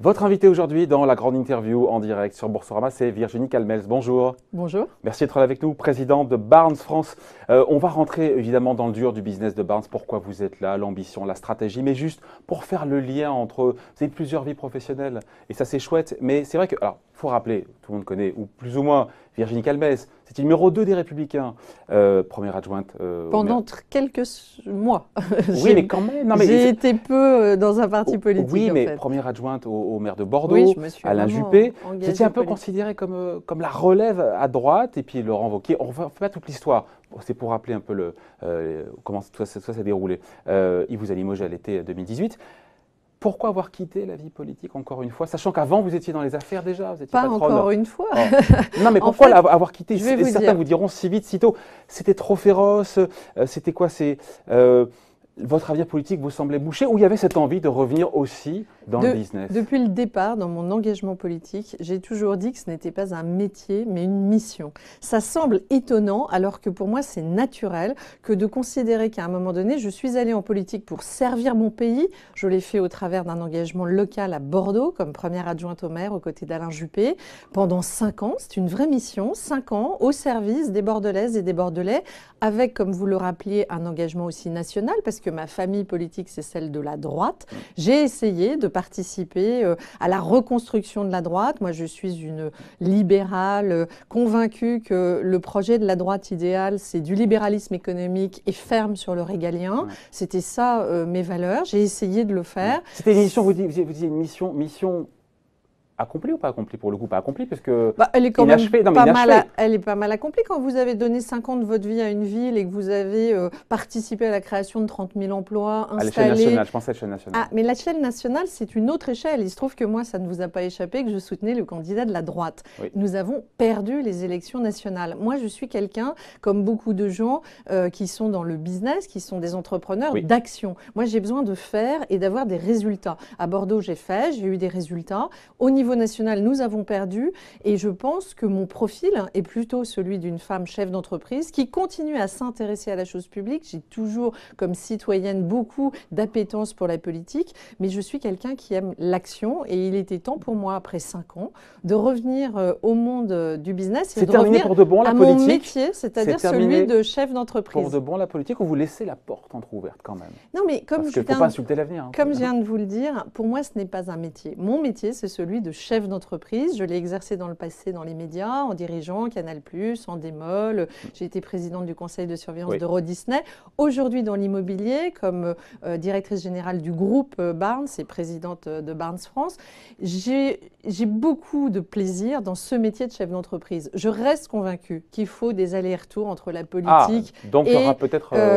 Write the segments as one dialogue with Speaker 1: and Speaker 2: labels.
Speaker 1: Votre invité aujourd'hui dans la grande interview en direct sur Boursorama, c'est Virginie Calmels. Bonjour.
Speaker 2: Bonjour.
Speaker 1: Merci d'être là avec nous, présidente de Barnes France. On va rentrer évidemment dans le dur du business de Barnes, pourquoi vous êtes là, l'ambition, la stratégie, mais juste pour faire le lien entre, vous avez plusieurs vies professionnelles et ça c'est chouette, mais c'est vrai que, alors il faut rappeler, tout le monde connaît, ou plus ou moins, Virginie Calmels, c'était numéro 2 des Républicains, première adjointe.
Speaker 2: Pendant quelques mois.
Speaker 1: Oui, mais quand même.
Speaker 2: J'ai été peu dans un parti politique.
Speaker 1: Oui, mais
Speaker 2: en fait.
Speaker 1: première adjointe au maire de Bordeaux,
Speaker 2: oui, je me suis
Speaker 1: Alain Juppé.
Speaker 2: Vous
Speaker 1: étiez un peu considéré comme la relève à droite, et puis Laurent Wauquiez. On ne fait pas toute l'histoire. C'est pour rappeler un peu comment tout ça s'est déroulé. Il vous a limogé à l'été 2018. Pourquoi avoir quitté la vie politique encore une fois, sachant qu'avant vous étiez dans les affaires déjà, vous étiez
Speaker 2: pas encore une fois.
Speaker 1: Oh. Non, mais pourquoi avoir quitté? Certains vous diront si vite, si tôt. C'était trop féroce. C'était quoi? Votre avenir politique vous semblait bouché, ou il y avait cette envie de revenir aussi dans le business?
Speaker 2: Depuis le départ, dans mon engagement politique, j'ai toujours dit que ce n'était pas un métier, mais une mission. Ça semble étonnant, alors que pour moi, c'est naturel que de considérer qu'à un moment donné, je suis allée en politique pour servir mon pays. Je l'ai fait au travers d'un engagement local à Bordeaux, comme première adjointe au maire, aux côtés d'Alain Juppé, pendant 5 ans. C'est une vraie mission, 5 ans, au service des Bordelaises et des Bordelais, avec, comme vous le rappeliez, un engagement aussi national, parce que ma famille politique, c'est celle de la droite. J'ai essayé de participer à la reconstruction de la droite. Moi, je suis une libérale convaincue que le projet de la droite idéale, c'est du libéralisme économique et ferme sur le régalien. Ouais. C'était ça mes valeurs. J'ai essayé de le faire. Ouais.
Speaker 1: C'était une mission, vous disiez une mission accomplie ou pas accomplie? Pour le coup, pas accomplie, parce que
Speaker 2: elle est quand même elle est pas mal accomplie. Quand vous avez donné 5 ans de votre vie à une ville et que vous avez participé à la création de 30 000 emplois installés… À
Speaker 1: l'échelle nationale, je pensais à l'échelle nationale.
Speaker 2: Ah, mais l'échelle nationale, c'est une autre échelle. Il se trouve que moi, ça ne vous a pas échappé que je soutenais le candidat de la droite. Oui. Nous avons perdu les élections nationales. Moi, je suis quelqu'un, comme beaucoup de gens qui sont dans le business, qui sont des entrepreneurs d'action. Moi, j'ai besoin de faire et d'avoir des résultats. À Bordeaux, j'ai eu des résultats. Au niveau national, nous avons perdu, et je pense que mon profil est plutôt celui d'une femme chef d'entreprise qui continue à s'intéresser à la chose publique. J'ai toujours, comme citoyenne, beaucoup d'appétence pour la politique, mais je suis quelqu'un qui aime l'action, et il était temps pour moi, après 5 ans, de revenir au monde du business et de revenir
Speaker 1: pour de bon, la
Speaker 2: à
Speaker 1: politique.
Speaker 2: Mon métier, c'est-à-dire celui de chef d'entreprise.
Speaker 1: Pour de bon la politique, ou vous laissez la porte entrouverte quand même?
Speaker 2: Non, mais comme
Speaker 1: Parce qu'il ne faut pas insulter l'avenir.
Speaker 2: Comme je viens de vous le dire, pour moi, ce n'est pas un métier. Mon métier, c'est celui de chef d'entreprise. Je l'ai exercé dans le passé dans les médias, en dirigeant Canal+, Endemol. J'ai été présidente du conseil de surveillance d'Euro Disney. Aujourd'hui, dans l'immobilier, comme directrice générale du groupe Barnes et présidente de Barnes France, j'ai beaucoup de plaisir dans ce métier de chef d'entreprise. Je reste convaincue qu'il faut des allers-retours entre la politique et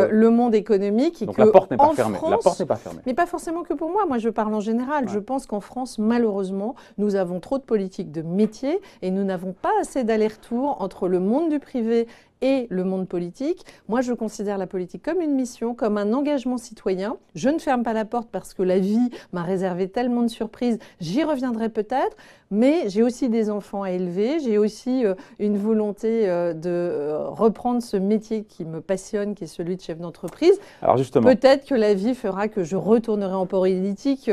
Speaker 2: le monde économique.
Speaker 1: Donc la porte n'est pas fermée. La porte n'est pas fermée.
Speaker 2: Mais pas forcément que pour moi. Moi, je parle en général. Ouais. Je pense qu'en France, malheureusement, nous avons trop de politiques de métier et nous n'avons pas assez d'allers-retours entre le monde du privé et le monde politique. Moi, je considère la politique comme une mission, comme un engagement citoyen. Je ne ferme pas la porte parce que la vie m'a réservé tellement de surprises. J'y reviendrai peut-être, mais j'ai aussi des enfants à élever. J'ai aussi une volonté de reprendre ce métier qui me passionne, qui est celui de chef d'entreprise.
Speaker 1: Alors justement,
Speaker 2: peut-être que la vie fera que je retournerai en politique,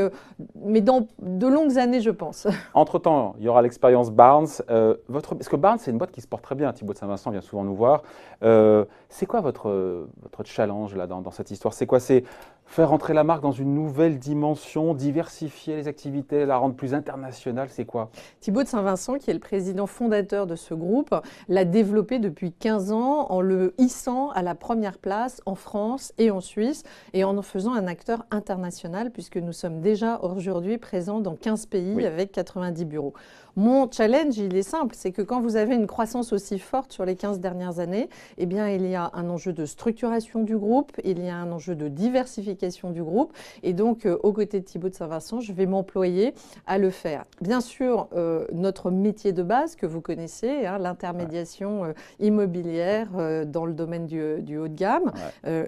Speaker 2: mais dans de longues années, je pense.
Speaker 1: Entre-temps, il y aura l'expérience Barnes. Parce que Barnes, c'est une boîte qui se porte très bien. Thibaut de Saint-Vincent vient souvent nous voir. C'est quoi votre challenge là, dans cette histoire? C'est quoi? C'est faire entrer la marque dans une nouvelle dimension, diversifier les activités, la rendre plus internationale, c'est quoi?
Speaker 2: Thibaut de Saint-Vincent, qui est le président fondateur de ce groupe, l'a développé depuis 15 ans en le hissant à la première place en France et en Suisse, et en faisant un acteur international, puisque nous sommes déjà aujourd'hui présents dans 15 pays avec 90 bureaux. Mon challenge, il est simple, c'est que quand vous avez une croissance aussi forte sur les 15 dernières années, eh bien, il y a un enjeu de structuration du groupe, il y a un enjeu de diversification du groupe, et donc, aux côtés de Thibaut de Saint-Vincent, je vais m'employer à le faire. Bien sûr, notre métier de base que vous connaissez, hein, l'intermédiation immobilière dans le domaine du haut de gamme,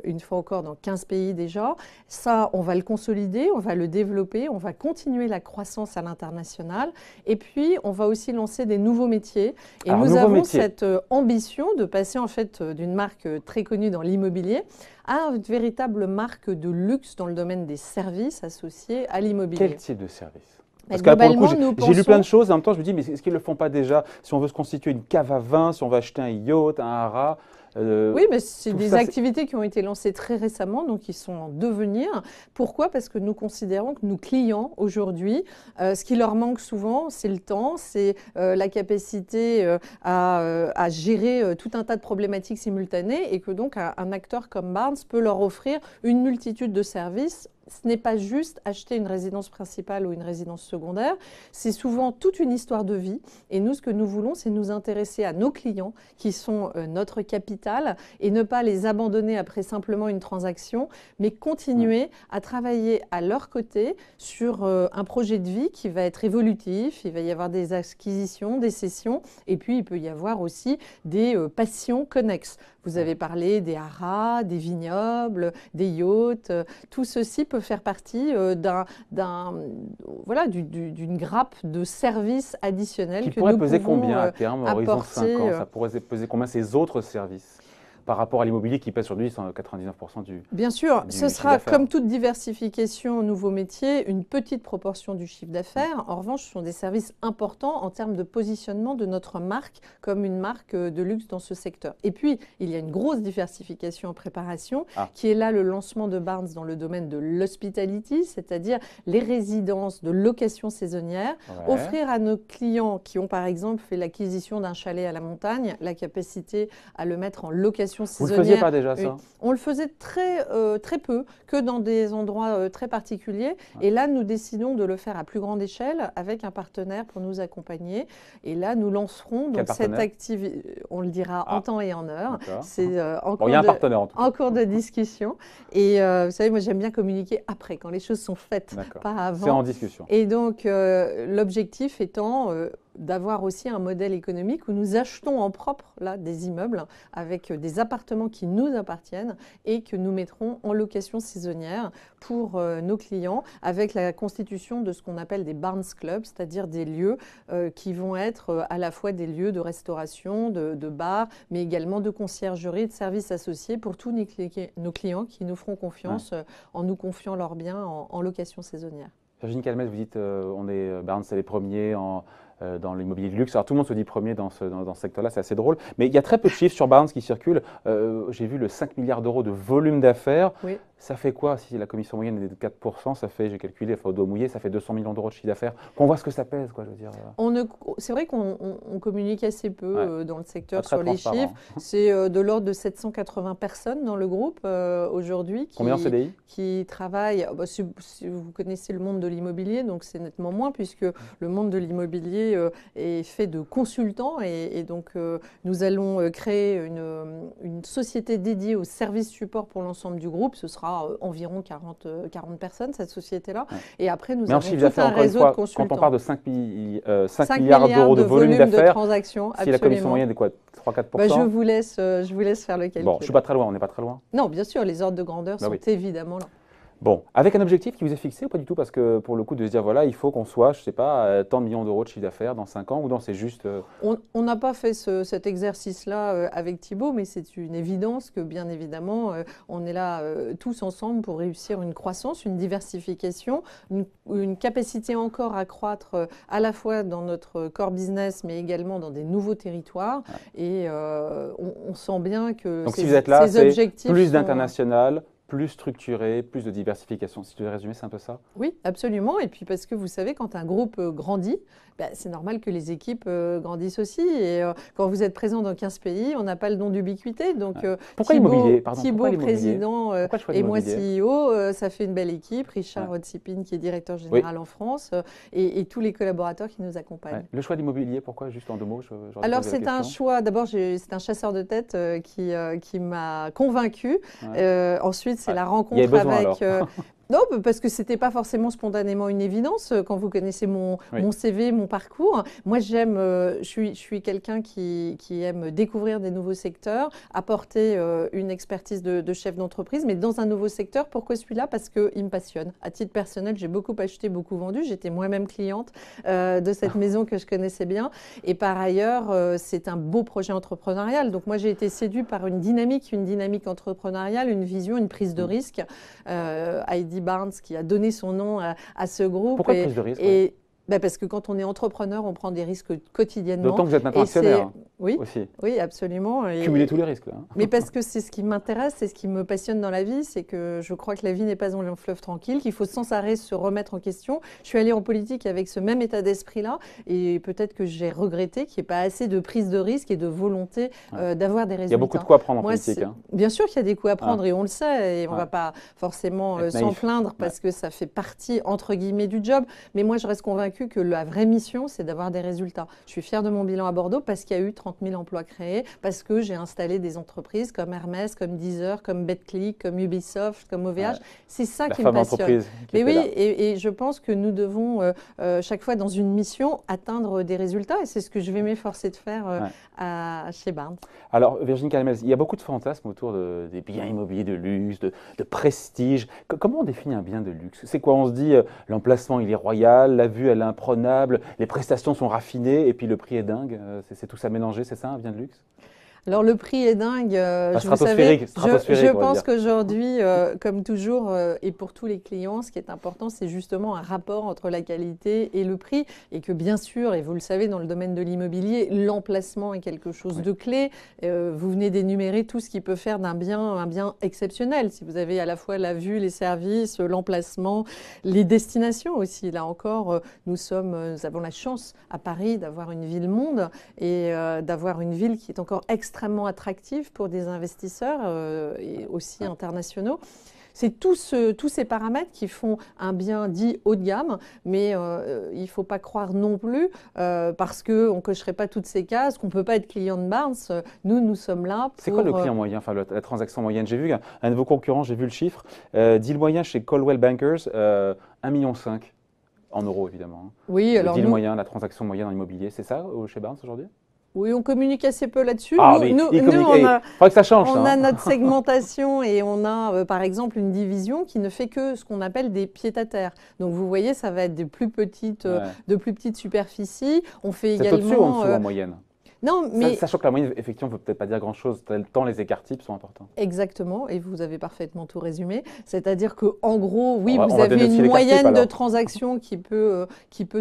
Speaker 2: une fois encore dans 15 pays déjà, ça, on va le consolider, on va le développer, on va continuer la croissance à l'international, et puis, on va aussi lancer des nouveaux métiers. Et nous avons cette ambition de passer en fait d'une marque très connue dans l'immobilier à une véritable marque de luxe dans le domaine des services associés à l'immobilier.
Speaker 1: Quel type de service? Parce que là, pour le coup, j'ai lu plein de choses, en même temps, je me dis, mais est-ce qu'ils ne le font pas déjà? Si on veut se constituer une cave à vin, si on veut acheter un yacht, un haras,
Speaker 2: oui, mais c'est des activités qui ont été lancées très récemment, donc qui sont en devenir. Pourquoi? Parce que nous considérons que nos clients, aujourd'hui, ce qui leur manque souvent, c'est le temps, c'est la capacité à gérer tout un tas de problématiques simultanées, et que donc un acteur comme Barnes peut leur offrir une multitude de services. Ce n'est pas juste acheter une résidence principale ou une résidence secondaire, c'est souvent toute une histoire de vie. Et nous, ce que nous voulons, c'est nous intéresser à nos clients qui sont notre capital et ne pas les abandonner après simplement une transaction, mais continuer à travailler à leur côté sur un projet de vie qui va être évolutif. Il va y avoir des acquisitions, des cessions, et puis il peut y avoir aussi des passions connexes. Vous avez parlé des haras, des vignobles, des yachts. Tout ceci peut faire partie d'une grappe de services additionnels
Speaker 1: qui
Speaker 2: que
Speaker 1: pourrait
Speaker 2: nous
Speaker 1: peser
Speaker 2: pouvons
Speaker 1: combien à terme, horizon 5 ans?
Speaker 2: apporter.
Speaker 1: Ça pourrait peser combien ces autres services par rapport à l'immobilier qui pèse aujourd'hui 99% du
Speaker 2: Bien sûr,
Speaker 1: du
Speaker 2: ce
Speaker 1: chiffre
Speaker 2: sera,
Speaker 1: d'affaires.
Speaker 2: comme toute diversification, nouveau métier, une petite proportion du chiffre d'affaires. En revanche, ce sont des services importants en termes de positionnement de notre marque comme une marque de luxe dans ce secteur. Et puis, il y a une grosse diversification en préparation, qui est là le lancement de Barnes dans le domaine de l'hospitality, c'est-à-dire les résidences de location saisonnière.
Speaker 1: Ouais.
Speaker 2: Offrir à nos clients qui ont par exemple fait l'acquisition d'un chalet à la montagne, la capacité à le mettre en location
Speaker 1: Vous
Speaker 2: saisonnière.
Speaker 1: ne le faisiez pas déjà, ça?
Speaker 2: On le faisait très peu, que dans des endroits très particuliers. Et là, nous décidons de le faire à plus grande échelle avec un partenaire pour nous accompagner. Et là, nous lancerons donc cette activité, on le dira en temps et en heure. C'est en cours de discussion. Et vous savez, moi, j'aime bien communiquer après, quand les choses sont faites, pas avant.
Speaker 1: C'est en discussion.
Speaker 2: Et donc, l'objectif étant d'avoir aussi un modèle économique où nous achetons en propre là, des immeubles avec des appartements qui nous appartiennent et que nous mettrons en location saisonnière pour nos clients avec la constitution de ce qu'on appelle des Barnes Clubs, c'est-à-dire des lieux qui vont être à la fois des lieux de restauration, de bars, mais également de conciergerie, de services associés pour tous nos clients qui nous feront confiance en nous confiant leurs biens en location saisonnière.
Speaker 1: Virginie Calmette, vous dites Barnes, c'est les premiers dans l'immobilier de luxe. Alors tout le monde se dit premier dans ce secteur-là, c'est assez drôle. Mais il y a très peu de chiffres sur Barnes qui circulent. J'ai vu le 5 milliards d'euros de volume d'affaires.
Speaker 2: Oui.
Speaker 1: Ça fait quoi si la commission moyenne est de 4%? Ça fait, j'ai calculé, au doigt mouillé, ça fait 200 millions d'euros de chiffre d'affaires. Qu'on voit ce que ça pèse, quoi, je veux dire.
Speaker 2: C'est vrai qu'on communique assez peu dans le secteur sur les chiffres. C'est de l'ordre de 780 personnes dans le groupe aujourd'hui qui travaillent. Si vous connaissez le monde de l'immobilier, donc c'est nettement moins puisque le monde de l'immobilier est fait de consultants et donc nous allons créer une société dédiée au service support pour l'ensemble du groupe. Ce sera environ 40 personnes, cette société-là. Et après, nous avons tout un réseau de consultants.
Speaker 1: Quand on parle de 5 milliards d'euros de volume d'affaires,
Speaker 2: transactions,
Speaker 1: si la commission moyenne est quoi, 3-4%?
Speaker 2: Je vous laisse faire le calcul.
Speaker 1: Bon, je ne suis pas très loin, on n'est pas très loin.
Speaker 2: Non, bien sûr, les ordres de grandeur sont évidemment là.
Speaker 1: Bon, avec un objectif qui vous est fixé ou pas du tout? Parce que pour le coup, de se dire, voilà, il faut qu'on soit, je ne sais pas, tant de millions d'euros de chiffre d'affaires dans 5 ans, ou non, c'est juste…
Speaker 2: On n'a pas fait cet exercice-là avec Thibaut, mais c'est une évidence que, bien évidemment, on est là tous ensemble pour réussir une croissance, une diversification, une capacité encore à croître à la fois dans notre core business, mais également dans des nouveaux territoires. Et on sent bien que
Speaker 1: donc, si vous êtes là,
Speaker 2: ces objectifs
Speaker 1: plus d'international, plus structuré, plus de diversification. Si tu veux résumer, c'est un peu ça?
Speaker 2: Oui, absolument. Et puis parce que vous savez, quand un groupe grandit, c'est normal que les équipes grandissent aussi. Et quand vous êtes présent dans 15 pays, on n'a pas le don d'ubiquité. Donc,
Speaker 1: pourquoi l'immobilier?
Speaker 2: Thibaut, président, et moi, CEO, ça fait une belle équipe. Richard Otsipin, qui est directeur général en France, et tous les collaborateurs qui nous accompagnent.
Speaker 1: Le choix de l'immobilier, pourquoi? Juste en 2 mots.
Speaker 2: Alors, c'est un choix. D'abord, c'est un chasseur de tête qui m'a convaincu. Ensuite, c'est la rencontre avec… Non, parce que c'était pas forcément spontanément une évidence quand vous connaissez
Speaker 1: Oui.
Speaker 2: mon CV, mon parcours. Moi, je suis quelqu'un qui aime découvrir des nouveaux secteurs, apporter une expertise de chef d'entreprise, mais dans un nouveau secteur. Pourquoi celui-là? Parce qu'il me passionne. À titre personnel, j'ai beaucoup acheté, beaucoup vendu. J'étais moi-même cliente de cette maison que je connaissais bien. Et par ailleurs, c'est un beau projet entrepreneurial. Donc moi, j'ai été séduite par une dynamique entrepreneuriale, une vision, une prise de risque. Heidi Barnes qui a donné son nom à ce groupe.
Speaker 1: Pourquoi prise de risque?
Speaker 2: Ben parce que quand on est entrepreneur, on prend des risques quotidiennement.
Speaker 1: D'autant que vous êtes maintenant actionnaire
Speaker 2: oui,
Speaker 1: aussi.
Speaker 2: oui, absolument.
Speaker 1: Cumuler tous les risques. Là.
Speaker 2: Mais parce que c'est ce qui m'intéresse, c'est ce qui me passionne dans la vie, c'est que je crois que la vie n'est pas un long fleuve tranquille, qu'il faut sans arrêt se remettre en question. Je suis allée en politique avec ce même état d'esprit-là et peut-être que j'ai regretté qu'il n'y ait pas assez de prise de risque et de volonté d'avoir des résultats.
Speaker 1: Il y a beaucoup de coups à prendre en politique. Hein.
Speaker 2: Bien sûr qu'il y a des coups à prendre et on le sait et on ne va pas forcément s'en plaindre parce que ça fait partie, entre guillemets, du job. Mais moi, je reste convaincue que la vraie mission, c'est d'avoir des résultats. Je suis fière de mon bilan à Bordeaux parce qu'il y a eu 30 000 emplois créés, parce que j'ai installé des entreprises comme Hermès, comme Deezer, comme BetClick, comme Ubisoft, comme OVH. Ouais. C'est ça qui me passionne. Mais oui, et je pense que nous devons, chaque fois dans une mission, atteindre des résultats. Et c'est ce que je vais m'efforcer de faire chez Barnes.
Speaker 1: Alors, Virginie Calmels, il y a beaucoup de fantasmes autour des biens immobiliers de luxe, de prestige. Comment on définit un bien de luxe? C'est quoi? On se dit, l'emplacement, il est royal, la vue, elle est imprenable, les prestations sont raffinées, et puis le prix est dingue. C'est tout ça mélangé, c'est ça, un bien de luxe?
Speaker 2: Alors le prix est dingue, je pense qu'aujourd'hui, comme toujours, et pour tous les clients, ce qui est important, c'est justement un rapport entre la qualité et le prix, et que bien sûr, et vous le savez, dans le domaine de l'immobilier, l'emplacement est quelque chose de clé. Vous venez d'énumérer tout ce qui peut faire d'un bien un bien exceptionnel. Si vous avez à la fois la vue, les services, l'emplacement, les destinations aussi. Là encore, nous avons la chance à Paris d'avoir une ville-monde et d'avoir une ville qui est encore extrêmement attractif pour des investisseurs et aussi internationaux. C'est tous ces paramètres qui font un bien dit haut de gamme, mais il ne faut pas croire non plus, parce qu'on ne cocherait pas toutes ces cases, qu'on ne peut pas être client de Barnes. Nous sommes là pour…
Speaker 1: C'est quoi le client moyen, enfin la transaction moyenne? J'ai vu un de vos concurrents, j'ai vu le chiffre, deal moyen chez Coldwell Bankers, 1,5 million en euros évidemment.
Speaker 2: Oui,
Speaker 1: le
Speaker 2: alors
Speaker 1: deal moyen, la transaction moyenne en immobilier, c'est ça chez Barnes aujourd'hui?
Speaker 2: Oui, on communique assez peu là-dessus.
Speaker 1: Ah,
Speaker 2: nous,
Speaker 1: faudrait que ça change.
Speaker 2: On a notre segmentation et on a, par exemple, une division qui ne fait que ce qu'on appelle des pieds-à-terre. Donc, vous voyez, ça va être de plus petites superficies. On fait également…
Speaker 1: C'est au-dessus ou en dessous en moyenne?
Speaker 2: Non, mais…
Speaker 1: Sachant que la moyenne, effectivement, ne veut peut-être pas dire grand-chose, tant les écarts types sont importants.
Speaker 2: Exactement, et vous avez parfaitement tout résumé. C'est-à-dire qu'en gros, oui, vous avez une moyenne de transactions qui peut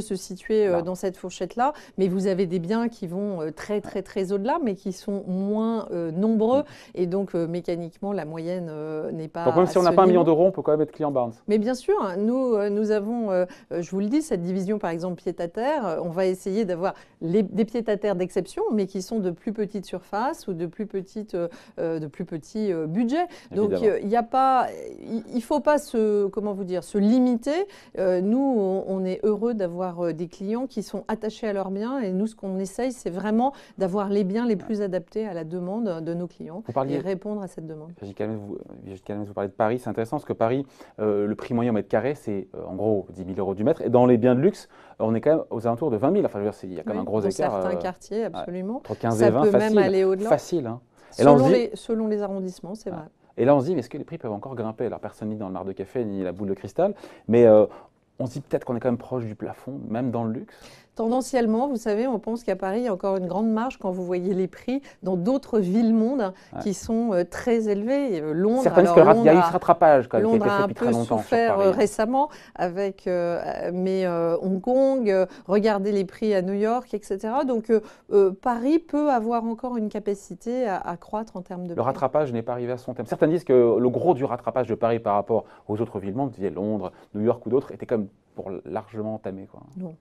Speaker 2: se situer dans cette fourchette-là, mais vous avez des biens qui vont très au-delà, mais qui sont moins nombreux, et donc mécaniquement, la moyenne n'est pas…
Speaker 1: Donc même si on n'a pas 1 million d'euros, on peut quand même être client Barnes.
Speaker 2: Mais bien sûr, nous avons, je vous le dis, cette division, par exemple, pied-à-terre, on va essayer d'avoir des pieds-à-terre d'exception, mais qui sont de plus petites surfaces ou de plus petits budgets. Donc il ne faut pas se limiter. Nous, on est heureux d'avoir des clients qui sont attachés à leurs biens, et nous, ce qu'on essaye, c'est vraiment d'avoir les biens les plus adaptés à la demande de nos clients et répondre à cette demande.
Speaker 1: Virginie Calmels, vous parlez de Paris, c'est intéressant parce que Paris, le prix moyen au mètre carré, c'est en gros 10 000 euros du mètre, et dans les biens de luxe, on est quand même aux alentours de 20 000. Enfin, je veux dire, il y a quand même un gros écart.
Speaker 2: Dans certains quartiers, absolument.
Speaker 1: Entre 15 et 20,
Speaker 2: ça peut
Speaker 1: facile,
Speaker 2: même aller au-delà.
Speaker 1: Facile. Hein.
Speaker 2: Selon les arrondissements, c'est vrai.
Speaker 1: Et là, on se dit, mais est-ce que les prix peuvent encore grimper? Alors, personne ni dans le mar de café, ni la boule de cristal, mais on se dit peut-être qu'on est quand même proche du plafond, même dans le luxe.
Speaker 2: Tendanciellement, vous savez, on pense qu'à Paris, il y a encore une grande marge quand vous voyez les prix dans d'autres villes-mondes qui sont très élevés. Londres,
Speaker 1: certains disent qu'il y a eu ce rattrapage qui a été fait depuis très longtemps.
Speaker 2: Londres a un peu souffert récemment avec Hong Kong, regardez les prix à New York, etc. Donc Paris peut avoir encore une capacité à croître en termes de prix.
Speaker 1: Le rattrapage n'est pas arrivé à son terme. Certains disent que le gros du rattrapage de Paris par rapport aux autres villes-mondes, Londres, New York ou d'autres, était comme pour largement entamé.
Speaker 2: Non.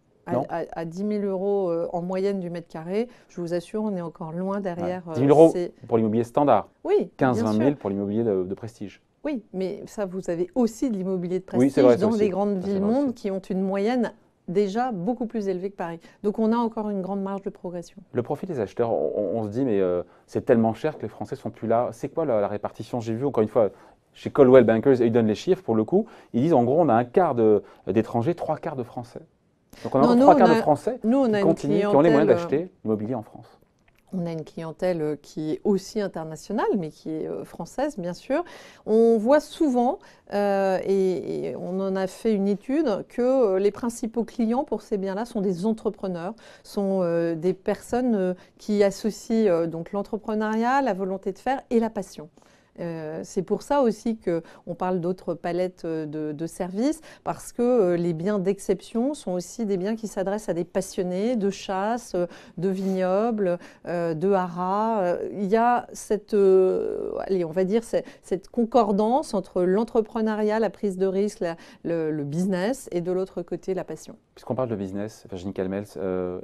Speaker 2: À 10 000 euros en moyenne du mètre carré, je vous assure, on est encore loin derrière.
Speaker 1: 10 000 euros pour l'immobilier standard.
Speaker 2: Oui.
Speaker 1: 15-20 000 pour l'immobilier de prestige.
Speaker 2: Oui, mais ça, vous avez aussi de l'immobilier de prestige dans les grandes villes-mondes qui ont une moyenne déjà beaucoup plus élevée que Paris. Donc on a encore une grande marge de progression.
Speaker 1: Le profit des acheteurs, on se dit, mais c'est tellement cher que les Français ne sont plus là. C'est quoi la répartition? J'ai vu, encore une fois, chez Coldwell Bankers, et ils donnent les chiffres pour le coup. Ils disent en gros, on a un quart d'étrangers, 3 quarts de Français. Donc on a
Speaker 2: Non, nous,
Speaker 1: 3 quarts de Français
Speaker 2: nous, on
Speaker 1: qui
Speaker 2: a une
Speaker 1: continuent, qui ont les moyens
Speaker 2: clientèle,
Speaker 1: d'acheter l'immobilier en France.
Speaker 2: on a une clientèle qui est aussi internationale, mais qui est française, bien sûr. On voit souvent, et on en a fait une étude, que les principaux clients pour ces biens-là sont des entrepreneurs, sont des personnes qui associent donc l'entrepreneuriat, la volonté de faire et la passion. C'est pour ça aussi qu'on parle d'autres palettes de services, parce que les biens d'exception sont aussi des biens qui s'adressent à des passionnés de chasse, de vignobles, de haras. Il y a cette, allez, on va dire, cette concordance entre l'entrepreneuriat, la prise de risque, le business, et de l'autre côté, la passion.
Speaker 1: Puisqu'on parle de business, Virginie Calmels,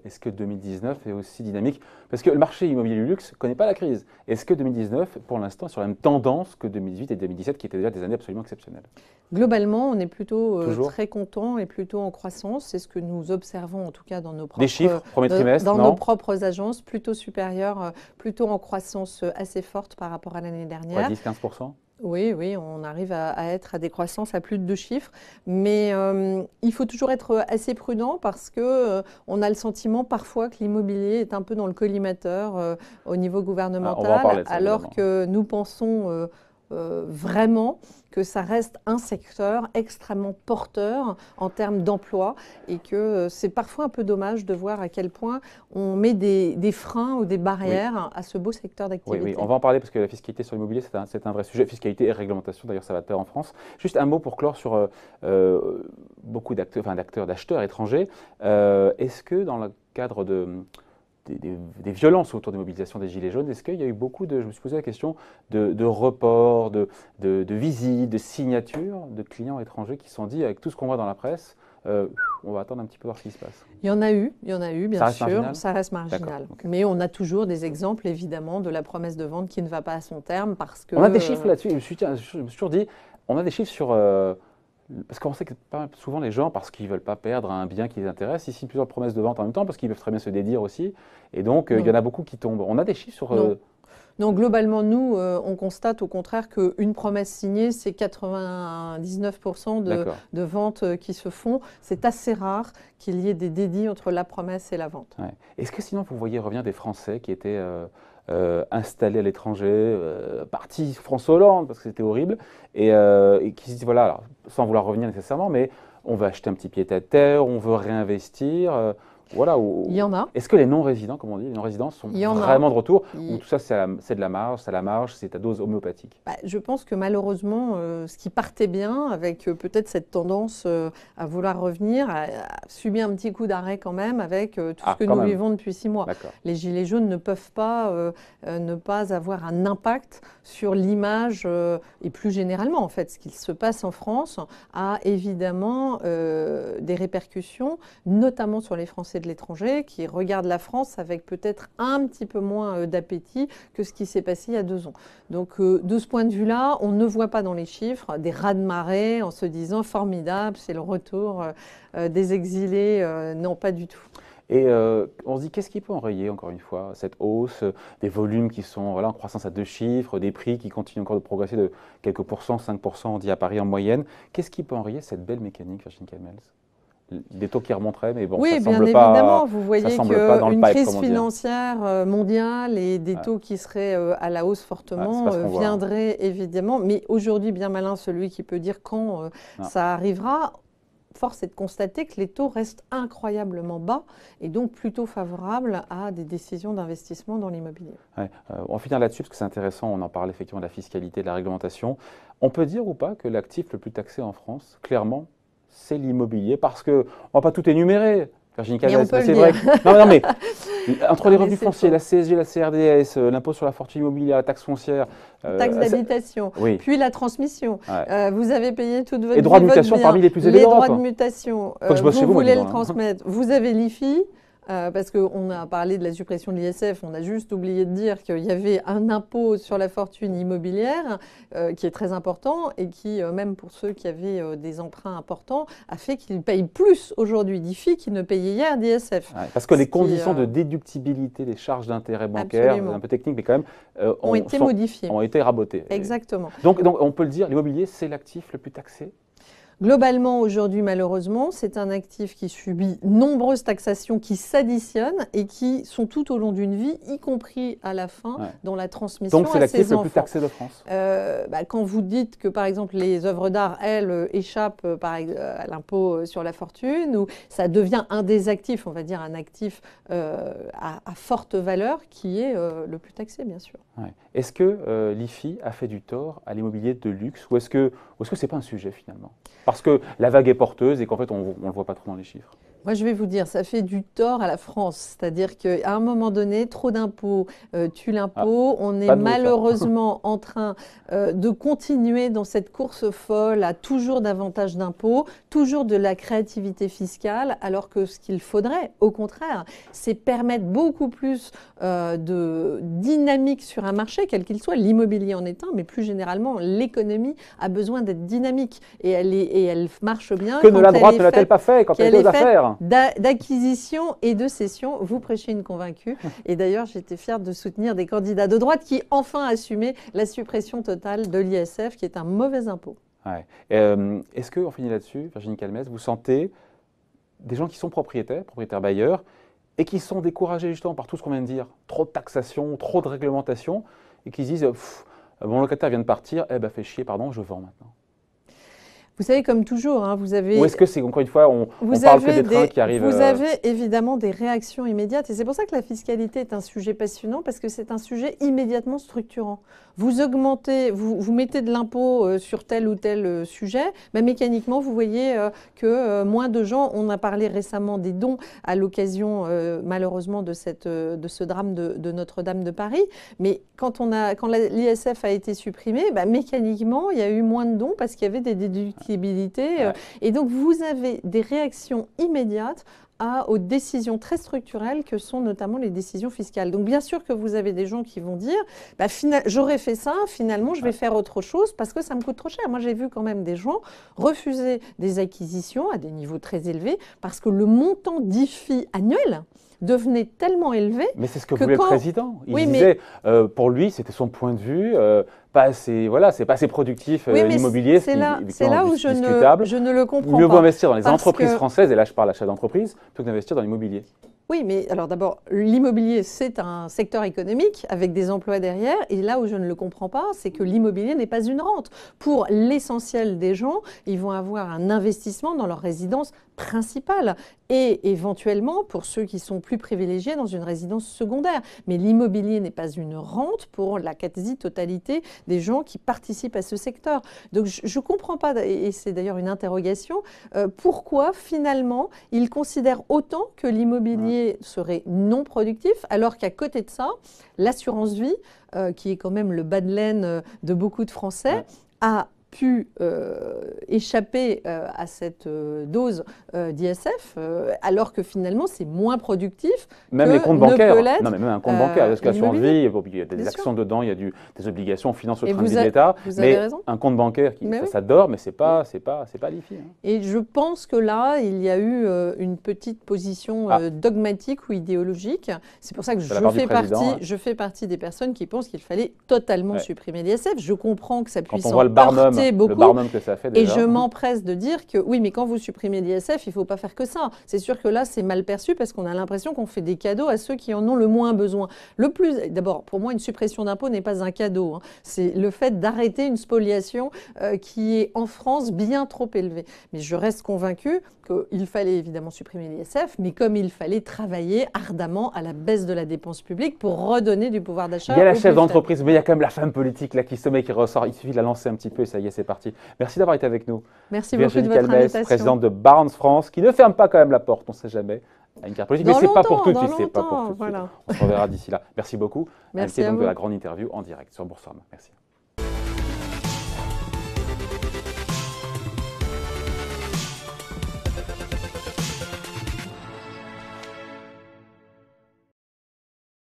Speaker 1: est-ce que 2019 est aussi dynamique? Parce que le marché immobilier du luxe ne connaît pas la crise. Est-ce que 2019, pour l'instant, est sur la même tendance que 2018 et 2017, qui étaient déjà des années absolument exceptionnelles?
Speaker 2: Globalement, on est plutôt
Speaker 1: Toujours
Speaker 2: très content et plutôt en croissance. C'est ce que nous observons en tout cas dans nos propres,
Speaker 1: des chiffres, premier trimestre,
Speaker 2: dans
Speaker 1: non?
Speaker 2: nos propres agences, plutôt supérieurs, plutôt en croissance assez forte par rapport à l'année dernière.
Speaker 1: 10-15%?
Speaker 2: Oui, oui, on arrive à être à des croissances à plus de 2 chiffres, mais il faut toujours être assez prudent parce que on a le sentiment parfois que l'immobilier est un peu dans le collimateur au niveau gouvernemental,
Speaker 1: on va en parler de ça,
Speaker 2: alors
Speaker 1: évidemment.
Speaker 2: que nous pensons vraiment que ça reste un secteur extrêmement porteur en termes d'emploi et que c'est parfois un peu dommage de voir à quel point on met des freins ou des barrières à ce beau secteur
Speaker 1: Oui,
Speaker 2: d'activité.
Speaker 1: oui, on va en parler parce que la fiscalité sur l'immobilier, c'est un vrai sujet. Fiscalité et réglementation, d'ailleurs, ça va de pair en France. Juste un mot pour clore sur beaucoup d'acheteurs étrangers. Est-ce que dans le cadre des violences autour des mobilisations des Gilets jaunes, est-ce qu'il y a eu beaucoup je me suis posé la question, de reports, de visites, de signatures de clients étrangers qui se sont dit, avec tout ce qu'on voit dans la presse, on va attendre un petit peu voir ce qui se passe?
Speaker 2: Il y en a eu, bien
Speaker 1: Ça reste
Speaker 2: sûr,
Speaker 1: marginal?
Speaker 2: ça reste marginal.
Speaker 1: D'accord, ok.
Speaker 2: Mais on a toujours des exemples, évidemment, de la promesse de vente qui ne va pas à son terme parce que…
Speaker 1: On a des chiffres là-dessus, je me suis toujours dit, on a des chiffres sur… parce qu'on sait que souvent les gens, parce qu'ils ne veulent pas perdre un bien qui les intéresse, ils signent plusieurs promesses de vente en même temps, parce qu'ils peuvent très bien se dédire aussi. Et donc, il y en a beaucoup qui tombent. On a des chiffres sur…
Speaker 2: Non. Non, globalement, nous, on constate au contraire qu'une promesse signée, c'est 99% de ventes qui se font. C'est assez rare qu'il y ait des dédits entre la promesse et la vente.
Speaker 1: Ouais. Est-ce que sinon, vous voyez revenir des Français qui étaient installés à l'étranger, partis François Hollande, parce que c'était horrible, et qui se disent, voilà, alors, sans vouloir revenir nécessairement, mais on veut acheter un petit pied-à-terre, on veut réinvestir. Voilà,
Speaker 2: il y en a.
Speaker 1: Est-ce que les non-résidents, comme on dit, les non-résidents sont vraiment de retour, ou tout ça c'est de la marge, c'est à la marge, c'est à dose homéopathique?
Speaker 2: Je pense que malheureusement, ce qui partait bien, avec peut-être cette tendance à vouloir revenir, a subi un petit coup d'arrêt quand même avec tout ce que nous vivons depuis 6 mois. Les Gilets jaunes ne peuvent pas ne pas avoir un impact sur l'image et plus généralement en fait. Ce qu'il se passe en France a évidemment des répercussions, notamment sur les Français de l'étranger qui regardent la France avec peut-être un petit peu moins d'appétit que ce qui s'est passé il y a 2 ans. Donc de ce point de vue-là, on ne voit pas dans les chiffres des raz-de-marée en se disant formidable, c'est le retour des exilés. Non, pas du tout.
Speaker 1: Et on se dit, qu'est-ce qui peut enrayer, encore une fois, cette hausse, des volumes qui sont en croissance à 2 chiffres, des prix qui continuent encore de progresser de quelques pourcents, 5%, on dit à Paris en moyenne. Qu'est-ce qui peut enrayer cette belle mécanique, Virginie Calmels? Des taux qui remonteraient, mais bon,
Speaker 2: oui,
Speaker 1: ça
Speaker 2: bien
Speaker 1: semble
Speaker 2: évidemment,
Speaker 1: pas,
Speaker 2: vous voyez qu'une crise financière mondiale et des taux qui seraient à la hausse fortement viendraient évidemment. Mais aujourd'hui, bien malin celui qui peut dire quand ça arrivera. Force est de constater que les taux restent incroyablement bas et donc plutôt favorables à des décisions d'investissement dans l'immobilier.
Speaker 1: Ouais, on va finir là-dessus parce que c'est intéressant, on en parle effectivement de la fiscalité, de la réglementation. On peut dire ou pas que l'actif le plus taxé en France, clairement, c'est l'immobilier, parce qu'on ne va pas tout énumérer. Virginie Calmels,
Speaker 2: c'est
Speaker 1: vrai. Non, mais entre les revenus fonciers, la CSG, la CRDS, l'impôt sur la fortune immobilière, la taxe foncière,
Speaker 2: taxe d'habitation, puis la transmission. Vous avez payé toute votre vie.
Speaker 1: Et droits de mutation parmi les plus élevés d'Europe.
Speaker 2: Les droits de mutation, vous voulez le transmettre. Vous avez l'IFI. parce qu'on a parlé de la suppression de l'ISF, on a juste oublié de dire qu'il y avait un impôt sur la fortune immobilière qui est très important et qui, même pour ceux qui avaient des emprunts importants, a fait qu'ils payent plus aujourd'hui d'IFI qu'ils ne payaient hier d'ISF.
Speaker 1: Ouais, parce que les conditions de déductibilité des charges d'intérêt bancaires, c'est un peu technique, mais quand même,
Speaker 2: ont été modifiées.
Speaker 1: Ont été rabotées.
Speaker 2: Exactement.
Speaker 1: Donc on peut le dire, l'immobilier, c'est l'actif le plus taxé?
Speaker 2: Globalement, aujourd'hui, malheureusement, c'est un actif qui subit nombreuses taxations qui s'additionnent et qui sont tout au long d'une vie, y compris à la fin, dans la transmission à ses enfants.
Speaker 1: Donc c'est l'actif le plus taxé de France.
Speaker 2: Quand vous dites que, par exemple, les œuvres d'art, elles, échappent à l'impôt sur la fortune, ou ça devient un des actifs, on va dire un actif à forte valeur, qui est le plus taxé, bien sûr.
Speaker 1: Ouais. Est-ce que l'IFI a fait du tort à l'immobilier de luxe, ou est-ce que ce n'est pas un sujet finalement? Parce que la vague est porteuse et qu'en fait, on ne le voit pas trop dans les chiffres.
Speaker 2: Moi, je vais vous dire, ça fait du tort à la France. C'est-à-dire qu'à un moment donné, trop d'impôts tue l'impôt. On est malheureusement en train de continuer dans cette course folle à toujours davantage d'impôts, toujours de la créativité fiscale, alors que ce qu'il faudrait, au contraire, c'est permettre beaucoup plus de dynamique sur un marché, quel qu'il soit. L'immobilier en est un, mais plus généralement, l'économie a besoin d'être dynamique. Et elle marche bien.
Speaker 1: Que la droite ne l'a-t-elle pas fait quand elle est aux affaires?
Speaker 2: D'acquisition et de cession, vous prêchez une convaincue. Et d'ailleurs, j'étais fière de soutenir des candidats de droite qui enfin assumaient la suppression totale de l'ISF, qui est un mauvais impôt.
Speaker 1: Ouais. Est-ce que, on finit là-dessus, Virginie Calmès, vous sentez des gens qui sont propriétaires bailleurs, et qui sont découragés justement par tout ce qu'on vient de dire, trop de taxation, trop de réglementation, et qui se disent mon locataire vient de partir, eh ben fait chier, pardon, je vends maintenant.
Speaker 2: Vous savez, comme toujours, hein, vous avez…
Speaker 1: Ou est-ce que c'est, encore une fois, on parle que des trains qui arrivent…
Speaker 2: Vous avez évidemment des réactions immédiates. Et c'est pour ça que la fiscalité est un sujet passionnant, parce que c'est un sujet immédiatement structurant. Vous augmentez, vous mettez de l'impôt sur tel ou tel sujet, bah, mécaniquement, vous voyez que moins de gens… On a parlé récemment des dons à l'occasion, malheureusement, de ce drame de Notre-Dame de Paris. Mais quand l'ISF a été supprimé, bah, mécaniquement, il y a eu moins de dons parce qu'il y avait des déductibilités. Et donc, vous avez des réactions immédiates aux décisions très structurelles que sont notamment les décisions fiscales. Donc, bien sûr que vous avez des gens qui vont dire bah, j'aurais fait ça, finalement, je vais faire autre chose parce que ça me coûte trop cher. Moi, j'ai vu quand même des gens refuser des acquisitions à des niveaux très élevés parce que le montant d'IFI annuel devenait tellement élevé.
Speaker 1: Mais c'est ce que voulait le président. Il disait, pour lui, c'était son point de vue, c'est pas assez productif l'immobilier,
Speaker 2: c'est là où je ne le comprends pas.
Speaker 1: Mieux vaut investir dans les entreprises françaises, et là je parle d'achat d'entreprise, plutôt que d'investir dans l'immobilier.
Speaker 2: Oui, mais alors d'abord, l'immobilier, c'est un secteur économique avec des emplois derrière. Et là où je ne le comprends pas, c'est que l'immobilier n'est pas une rente. Pour l'essentiel des gens, ils vont avoir un investissement dans leur résidence principale et éventuellement, pour ceux qui sont plus privilégiés, dans une résidence secondaire. Mais l'immobilier n'est pas une rente pour la quasi-totalité des gens qui participent à ce secteur. Donc je ne comprends pas, et c'est d'ailleurs une interrogation, pourquoi finalement ils considèrent autant que l'immobilier serait non productif, alors qu'à côté de ça, l'assurance vie, qui est quand même le bas de laine de beaucoup de Français, a pu échapper à cette dose d'ISF, alors que finalement c'est moins productif
Speaker 1: même
Speaker 2: que
Speaker 1: les comptes bancaires.
Speaker 2: Non,
Speaker 1: mais même un compte bancaire, parce que l'assurance vie, il y a des actions dedans, il y a des obligations, on finance le train de vie de l'État. Mais un compte bancaire, ça dort, mais c'est pas l'IFI. Hein.
Speaker 2: Et je pense que là, il y a eu une petite position dogmatique ou idéologique. C'est pour ça que je fais partie des personnes qui pensent qu'il fallait totalement supprimer l'ISF. Je comprends que ça puisse en heurter beaucoup.
Speaker 1: Le Barnum que ça fait déjà.
Speaker 2: Et je m'empresse de dire que oui, mais quand vous supprimez l'ISF, il ne faut pas faire que ça. C'est sûr que là, c'est mal perçu parce qu'on a l'impression qu'on fait des cadeaux à ceux qui en ont le moins besoin. D'abord, pour moi, une suppression d'impôt n'est pas un cadeau. Hein. C'est le fait d'arrêter une spoliation qui est en France bien trop élevée. Mais je reste convaincue qu'il fallait évidemment supprimer l'ISF, mais comme il fallait travailler ardemment à la baisse de la dépense publique pour redonner du pouvoir d'achat.
Speaker 1: Il y a la chef d'entreprise, mais il y a quand même la femme politique là qui se met, qui ressort. Il suffit de la lancer un petit peu et ça y est, c'est parti. Merci d'avoir été avec nous.
Speaker 2: Merci beaucoup de votre invitation.
Speaker 1: Présidente de Barnes France, qui ne ferme pas quand même la porte, on ne sait jamais, à une carte politique. Mais ce n'est pas pour tout de suite. On se reverra d'ici là. Merci beaucoup.
Speaker 2: Merci
Speaker 1: donc de la grande interview en direct sur Boursorama. Merci.